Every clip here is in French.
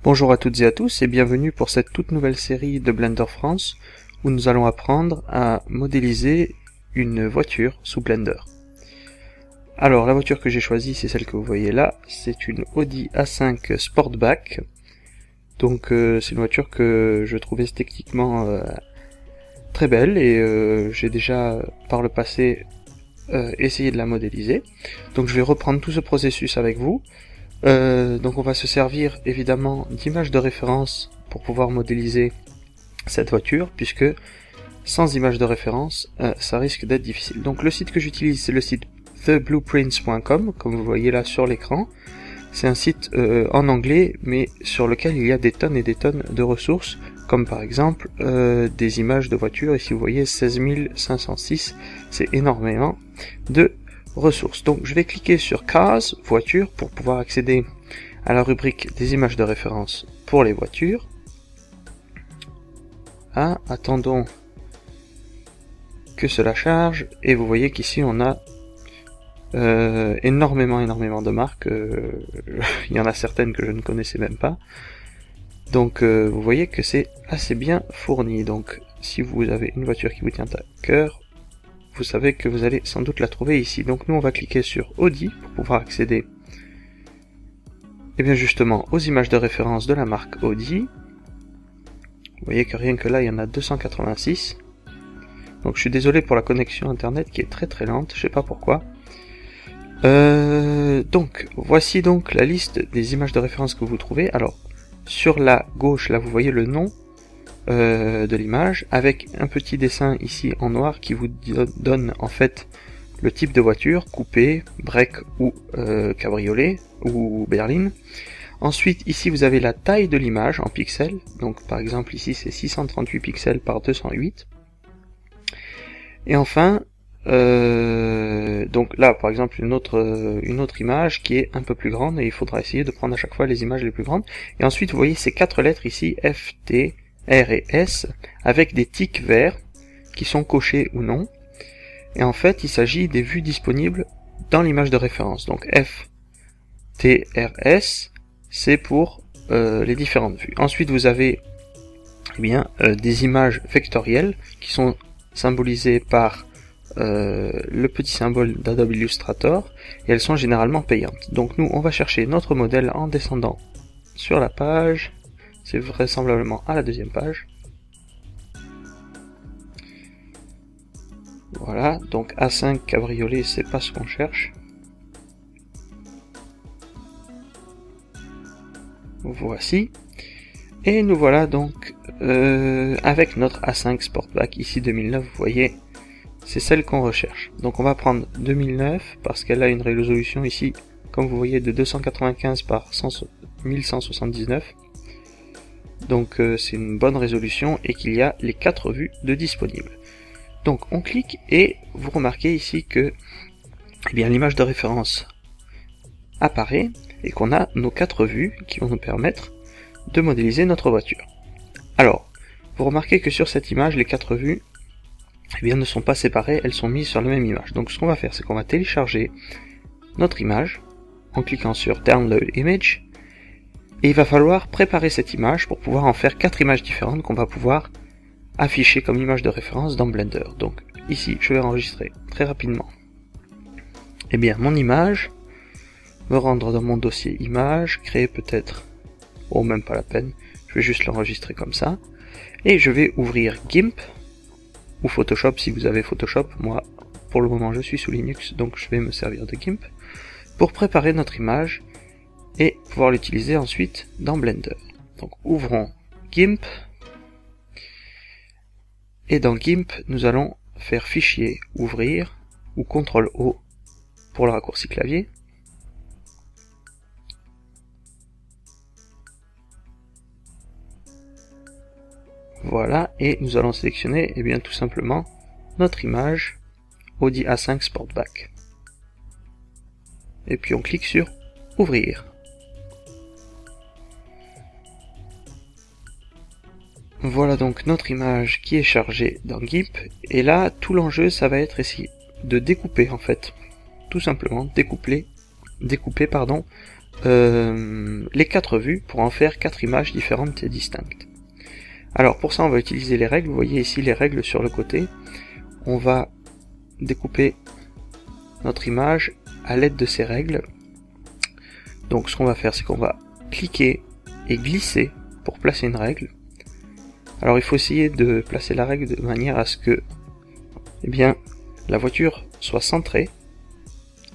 Bonjour à toutes et à tous et bienvenue pour cette toute nouvelle série de Blender France où nous allons apprendre à modéliser une voiture sous Blender. Alors la voiture que j'ai choisie, c'est celle que vous voyez là, c'est une Audi A5 Sportback. Donc c'est une voiture que je trouve esthétiquement très belle et j'ai déjà par le passé essayé de la modéliser. Donc je vais reprendre tout ce processus avec vous. Donc on va se servir évidemment d'images de référence pour pouvoir modéliser cette voiture, puisque sans images de référence, ça risque d'être difficile. Donc le site que j'utilise, c'est le site theblueprints.com, comme vous voyez là sur l'écran. C'est un site en anglais, mais sur lequel il y a des tonnes et des tonnes de ressources, comme par exemple des images de voitures. Ici vous voyez 16 506, c'est énormément de ressources. Donc je vais cliquer sur Cars, voiture, pour pouvoir accéder à la rubrique des images de référence pour les voitures. Ah, attendons que cela charge, et vous voyez qu'ici on a énormément de marques. Il y en a certaines que je ne connaissais même pas. Donc vous voyez que c'est assez bien fourni. Donc si vous avez une voiture qui vous tient à cœur, vous savez que vous allez sans doute la trouver ici. Donc nous on va cliquer sur Audi pour pouvoir accéder bien justement aux images de référence de la marque Audi. Vous voyez que rien que là il y en a 286. Donc je suis désolé pour la connexion internet qui est très lente, je sais pas pourquoi. Donc voici donc la liste des images de référence que vous trouvez. Alors sur la gauche là vous voyez le nom de l'image avec un petit dessin ici en noir qui vous donne en fait le type de voiture, coupé, break ou cabriolet ou berline. Ensuite ici vous avez la taille de l'image en pixels, donc par exemple ici c'est 638 pixels par 208. Et enfin donc là par exemple une autre image qui est un peu plus grande, et il faudra essayer de prendre à chaque fois les images les plus grandes. Et ensuite vous voyez ces quatre lettres ici, F, T, R et S, avec des tics verts qui sont cochés ou non. Et en fait il s'agit des vues disponibles dans l'image de référence. Donc F, T, R, S, c'est pour les différentes vues. Ensuite vous avez des images vectorielles qui sont symbolisées par le petit symbole d'Adobe Illustrator, et elles sont généralement payantes. Donc nous on va chercher notre modèle en descendant sur la page, c'est vraisemblablement à la deuxième page. Voilà, donc A5 cabriolet, c'est pas ce qu'on cherche. Voici. Et nous voilà donc avec notre A5 Sportback, ici 2009, vous voyez, c'est celle qu'on recherche. Donc on va prendre 2009 parce qu'elle a une résolution ici, comme vous voyez, de 295 par 1179. Donc c'est une bonne résolution et qu'il y a les 4 vues de disponibles. Donc on clique et vous remarquez ici que l'image de référence apparaît et qu'on a nos 4 vues qui vont nous permettre de modéliser notre voiture. Alors, vous remarquez que sur cette image, les 4 vues ne sont pas séparées, elles sont mises sur la même image. Donc ce qu'on va faire, c'est qu'on va télécharger notre image en cliquant sur Download Image, et il va falloir préparer cette image pour pouvoir en faire 4 images différentes qu'on va pouvoir afficher comme image de référence dans Blender. Donc ici, je vais enregistrer très rapidement mon image, me rendre dans mon dossier image, créer peut-être, même pas la peine, je vais juste l'enregistrer comme ça, et je vais ouvrir GIMP, ou Photoshop si vous avez Photoshop. Moi pour le moment je suis sous Linux, donc je vais me servir de GIMP pour préparer notre image et pouvoir l'utiliser ensuite dans Blender. Donc ouvrons GIMP, et dans GIMP nous allons faire fichier, ouvrir, ou CTRL O pour le raccourci clavier. Voilà, et nous allons sélectionner tout simplement notre image Audi A5 Sportback. Et puis on clique sur ouvrir. Voilà donc notre image qui est chargée dans GIMP, et là tout l'enjeu ça va être ici de découper en fait, tout simplement découper les 4 vues pour en faire 4 images différentes et distinctes. Alors pour ça on va utiliser les règles, vous voyez ici les règles sur le côté. On va découper notre image à l'aide de ces règles. Donc ce qu'on va faire, c'est qu'on va cliquer et glisser pour placer une règle. Alors il faut essayer de placer la règle de manière à ce que la voiture soit centrée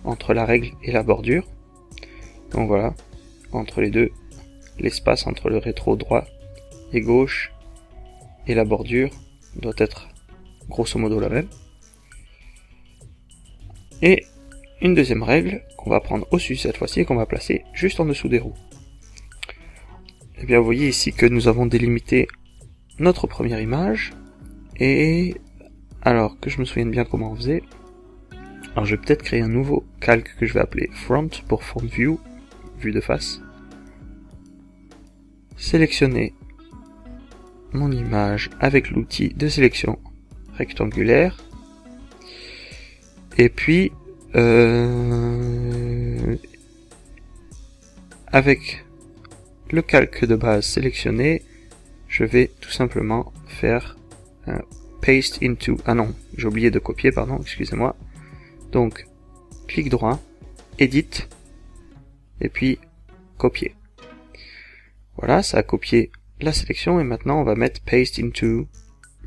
entre la règle et la bordure. Donc voilà, entre les deux, l'espace entre le rétro droit et gauche et la bordure doit être grosso modo la même. Et une deuxième règle qu'on va prendre au-dessus cette fois-ci et qu'on va placer juste en dessous des roues. Et bien vous voyez ici que nous avons délimité notre première image. Et alors que je me souvienne bien comment on faisait. Alors je vais peut-être créer un nouveau calque que je vais appeler front pour front view, vue de face. Sélectionner mon image avec l'outil de sélection rectangulaire. Et puis avec le calque de base sélectionné, je vais tout simplement faire un paste into, ah non, j'ai oublié de copier, pardon, excusez-moi. Donc, clic droit, edit, et puis copier. Voilà, ça a copié la sélection, et maintenant on va mettre paste into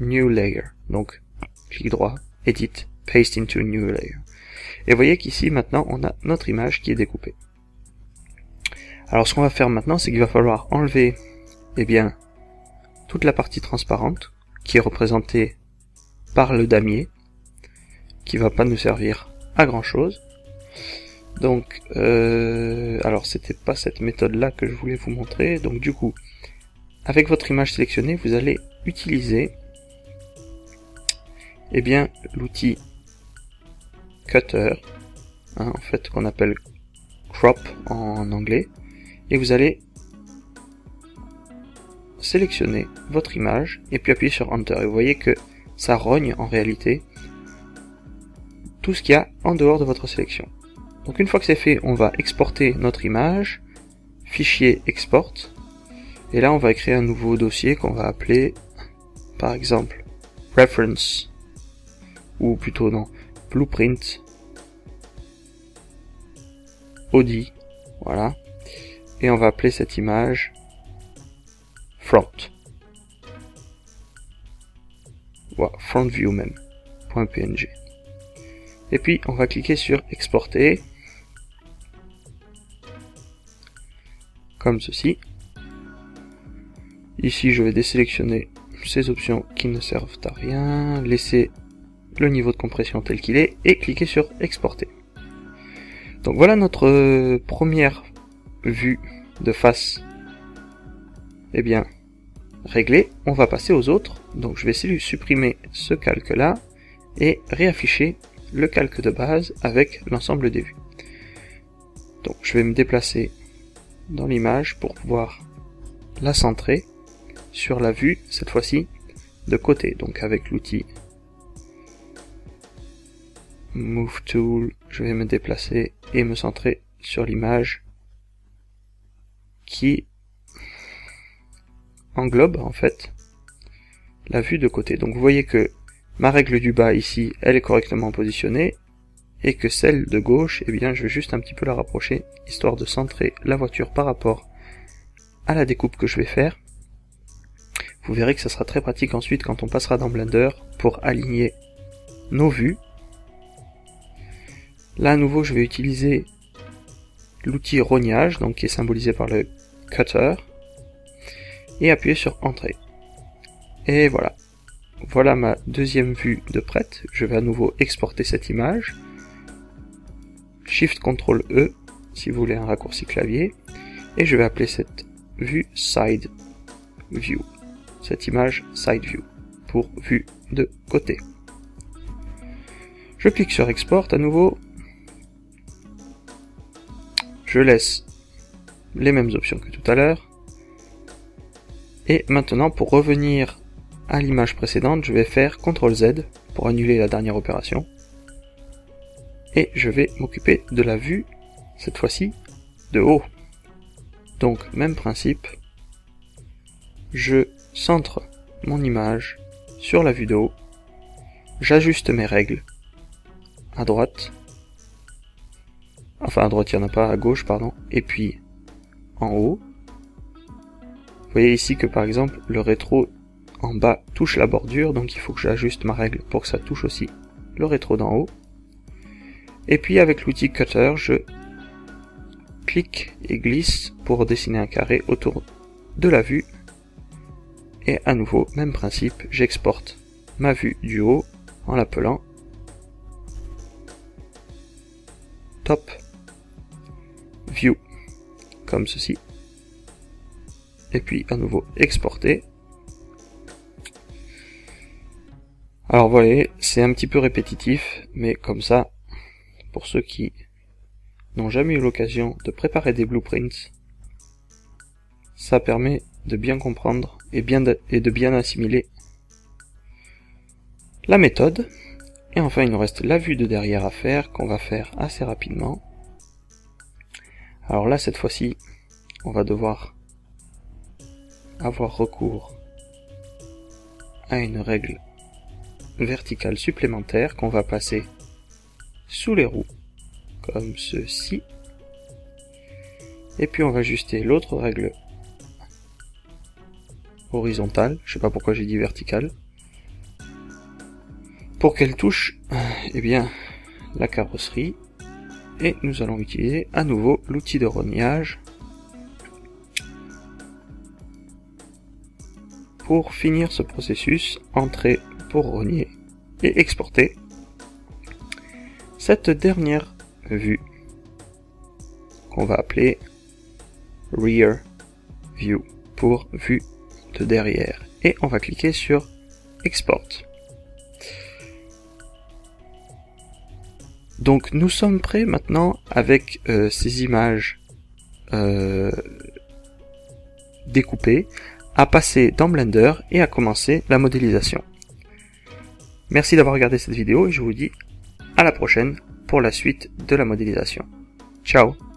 new layer. Donc, clic droit, edit, paste into new layer. Et vous voyez qu'ici, maintenant, on a notre image qui est découpée. Alors, ce qu'on va faire maintenant, c'est qu'il va falloir enlever, toute la partie transparente, qui est représentée par le damier, qui va pas nous servir à grand chose. Donc, alors c'était pas cette méthode-là que je voulais vous montrer. Donc du coup, avec votre image sélectionnée, vous allez utiliser, l'outil cutter, en fait qu'on appelle crop en anglais, et vous allez sélectionner votre image et puis appuyer sur Enter. Et vous voyez que ça rogne en réalité tout ce qu'il y a en dehors de votre sélection. Donc une fois que c'est fait, on va exporter notre image, fichier export, et là on va créer un nouveau dossier qu'on va appeler par exemple reference, ou plutôt non, blueprint Audi, voilà, et on va appeler cette image front, voilà, front view même, .png. Et puis on va cliquer sur exporter, comme ceci. Ici je vais désélectionner ces options qui ne servent à rien, laisser le niveau de compression tel qu'il est, et cliquer sur exporter. Donc voilà notre première vue de face réglée. On va passer aux autres. Donc je vais supprimer ce calque là et réafficher le calque de base avec l'ensemble des vues. Donc je vais me déplacer dans l'image pour pouvoir la centrer sur la vue, cette fois-ci de côté, donc avec l'outil Move Tool, je vais me déplacer et me centrer sur l'image qui englobe en fait la vue de côté. Donc vous voyez que ma règle du bas ici, elle est correctement positionnée, et que celle de gauche, je vais juste un petit peu la rapprocher, histoire de centrer la voiture par rapport à la découpe que je vais faire. Vous verrez que ça sera très pratique ensuite quand on passera dans Blender pour aligner nos vues. Là à nouveau je vais utiliser l'outil rognage, donc qui est symbolisé par le cutter, et appuyer sur Entrée. Et voilà. Voilà ma deuxième vue de prête. Je vais à nouveau exporter cette image. Shift Ctrl E si vous voulez un raccourci clavier. Et je vais appeler cette vue Side View. Cette image Side View pour vue de côté. Je clique sur Export à nouveau. Je laisse les mêmes options que tout à l'heure. Et maintenant, pour revenir à l'image précédente, je vais faire CTRL Z pour annuler la dernière opération. Et je vais m'occuper de la vue, cette fois-ci, de haut. Donc même principe, je centre mon image sur la vue de haut, j'ajuste mes règles à droite, enfin à droite il n'y en a pas, à gauche pardon, et puis en haut. Vous voyez ici que par exemple le rétro en bas touche la bordure, donc il faut que j'ajuste ma règle pour que ça touche aussi le rétro d'en haut. Et puis avec l'outil Cutter, je clique et glisse pour dessiner un carré autour de la vue. Et à nouveau, même principe, j'exporte ma vue du haut en l'appelant Top View, comme ceci. Et puis à nouveau exporter. Alors vous voyez, c'est un petit peu répétitif, mais comme ça, pour ceux qui n'ont jamais eu l'occasion de préparer des blueprints, ça permet de bien comprendre et de bien assimiler la méthode. Et enfin il nous reste la vue de derrière à faire, qu'on va faire assez rapidement. Alors là cette fois-ci, on va devoir avoir recours à une règle verticale supplémentaire qu'on va passer sous les roues, comme ceci. Et puis on va ajuster l'autre règle horizontale, je sais pas pourquoi j'ai dit verticale, pour qu'elle touche eh bien, la carrosserie. Et nous allons utiliser à nouveau l'outil de rognage pour finir ce processus, entrer pour rogner et exporter cette dernière vue qu'on va appeler Rear View pour vue de derrière. Et on va cliquer sur Export. Donc nous sommes prêts maintenant avec ces images découpées à passer dans Blender et à commencer la modélisation. Merci d'avoir regardé cette vidéo et je vous dis à la prochaine pour la suite de la modélisation. Ciao!